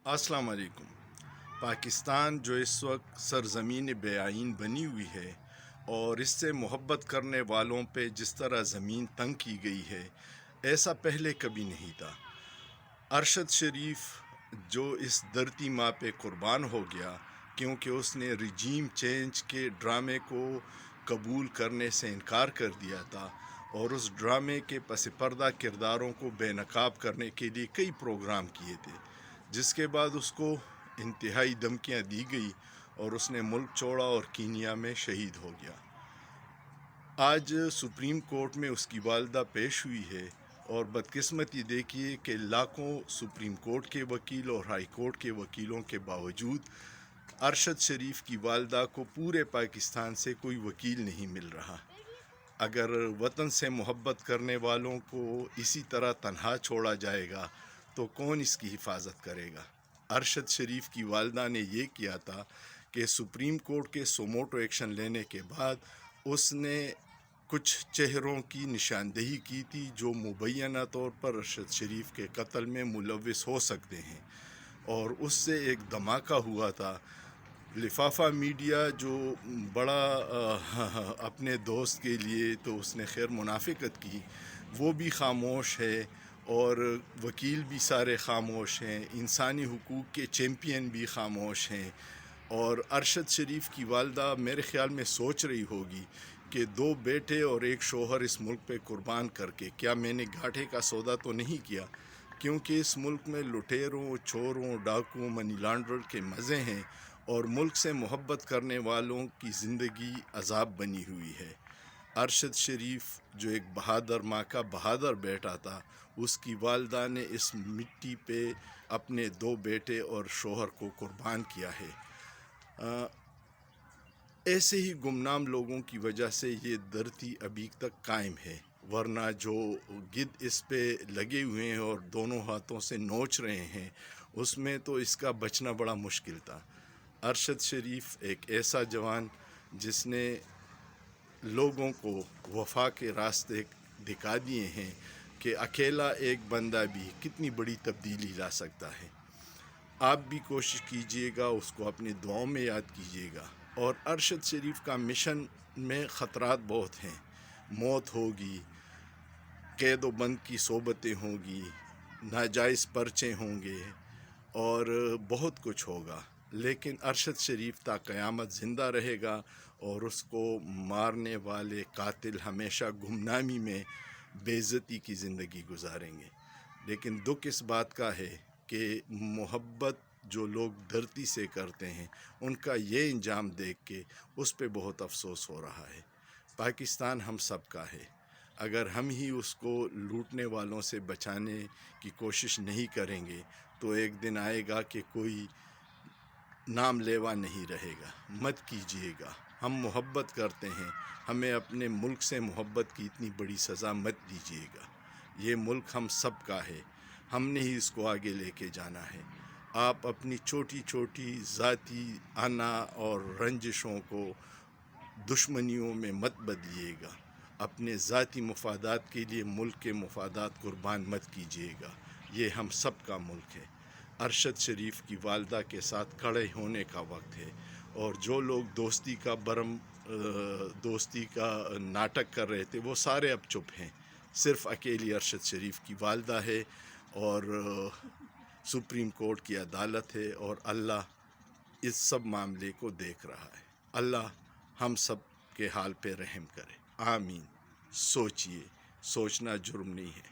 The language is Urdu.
السلام علیکم۔ پاکستان جو اس وقت سرزمین بے آئین بنی ہوئی ہے اور اس سے محبت کرنے والوں پہ جس طرح زمین تنگ کی گئی ہے، ایسا پہلے کبھی نہیں تھا۔ ارشد شریف جو اس دھرتی ماں پہ قربان ہو گیا کیونکہ اس نے رجیم چینج کے ڈرامے کو قبول کرنے سے انکار کر دیا تھا اور اس ڈرامے کے پس پردہ کرداروں کو بے نقاب کرنے کے لیے کئی پروگرام کیے تھے، جس کے بعد اس کو انتہائی دھمکیاں دی گئی اور اس نے ملک چھوڑا اور کینیا میں شہید ہو گیا۔ آج سپریم کورٹ میں اس کی والدہ پیش ہوئی ہے اور بدقسمتی دیکھیے کہ لاکھوں سپریم کورٹ کے وکیل اور ہائی کورٹ کے وکیلوں کے باوجود ارشد شریف کی والدہ کو پورے پاکستان سے کوئی وکیل نہیں مل رہا۔ اگر وطن سے محبت کرنے والوں کو اسی طرح تنہا چھوڑا جائے گا تو کون اس کی حفاظت کرے گا؟ ارشد شریف کی والدہ نے یہ کیا تھا کہ سپریم کورٹ کے سوموٹو ایکشن لینے کے بعد اس نے کچھ چہروں کی نشاندہی کی تھی جو مبینہ طور پر ارشد شریف کے قتل میں ملوث ہو سکتے ہیں، اور اس سے ایک دھماکہ ہوا تھا۔ لفافہ میڈیا جو بڑا اپنے دوست کے لیے تو اس نے خیر منافقت کی، وہ بھی خاموش ہے اور وکیل بھی سارے خاموش ہیں، انسانی حقوق کے چیمپئن بھی خاموش ہیں، اور ارشد شریف کی والدہ میرے خیال میں سوچ رہی ہوگی کہ 2 بیٹے اور 1 شوہر اس ملک پہ قربان کر کے کیا میں نے گھاٹے کا سودا تو نہیں کیا، کیونکہ اس ملک میں لٹیروں، چوروں، ڈاکوؤں، منی لانڈرر کے مزے ہیں اور ملک سے محبت کرنے والوں کی زندگی عذاب بنی ہوئی ہے۔ ارشد شریف جو ایک بہادر ماں کا بہادر بیٹا تھا، اس کی والدہ نے اس مٹی پہ اپنے 2 بیٹے اور شوہر کو قربان کیا ہے۔ ایسے ہی گمنام لوگوں کی وجہ سے یہ دھرتی ابھی تک قائم ہے، ورنہ جو گدھ اس پہ لگے ہوئے ہیں اور دونوں ہاتھوں سے نوچ رہے ہیں، اس میں تو اس کا بچنا بڑا مشکل تھا۔ ارشد شریف ایک ایسا جوان جس نے لوگوں کو وفا کے راستے دکھا دیے ہیں کہ اکیلا ایک بندہ بھی کتنی بڑی تبدیلی لا سکتا ہے۔ آپ بھی کوشش کیجئے گا، اس کو اپنی دعاؤں میں یاد کیجئے گا، اور ارشد شریف کا مشن میں خطرات بہت ہیں، موت ہوگی، قید و بند کی صحبتیں ہوں گی، ناجائز پرچے ہوں گے اور بہت کچھ ہوگا، لیکن ارشد شریف تا قیامت زندہ رہے گا اور اس کو مارنے والے قاتل ہمیشہ گمنامی میں بے عزتی کی زندگی گزاریں گے۔ لیکن دکھ اس بات کا ہے کہ محبت جو لوگ دھرتی سے کرتے ہیں ان کا یہ انجام دیکھ کے اس پہ بہت افسوس ہو رہا ہے۔ پاکستان ہم سب کا ہے، اگر ہم ہی اس کو لوٹنے والوں سے بچانے کی کوشش نہیں کریں گے تو ایک دن آئے گا کہ کوئی نام لیوا نہیں رہے گا۔ مت کیجیے گا، ہم محبت کرتے ہیں، ہمیں اپنے ملک سے محبت کی اتنی بڑی سزا مت دیجیے گا۔ یہ ملک ہم سب کا ہے، ہم نے ہی اس کو آگے لے کے جانا ہے۔ آپ اپنی چھوٹی چھوٹی ذاتی انا اور رنجشوں کو دشمنیوں میں مت بدلیے گا، اپنے ذاتی مفادات کے لیے ملک کے مفادات قربان مت کیجیے گا۔ یہ ہم سب کا ملک ہے۔ ارشد شریف کی والدہ کے ساتھ کھڑے ہونے کا وقت ہے، اور جو لوگ دوستی کا ناٹک کر رہے تھے وہ سارے اب چپ ہیں، صرف اکیلی ارشد شریف کی والدہ ہے اور سپریم کورٹ کی عدالت ہے، اور اللہ اس سب معاملے کو دیکھ رہا ہے۔ اللہ ہم سب کے حال پہ رحم کرے، آمین۔ سوچئے، سوچنا جرم نہیں ہے۔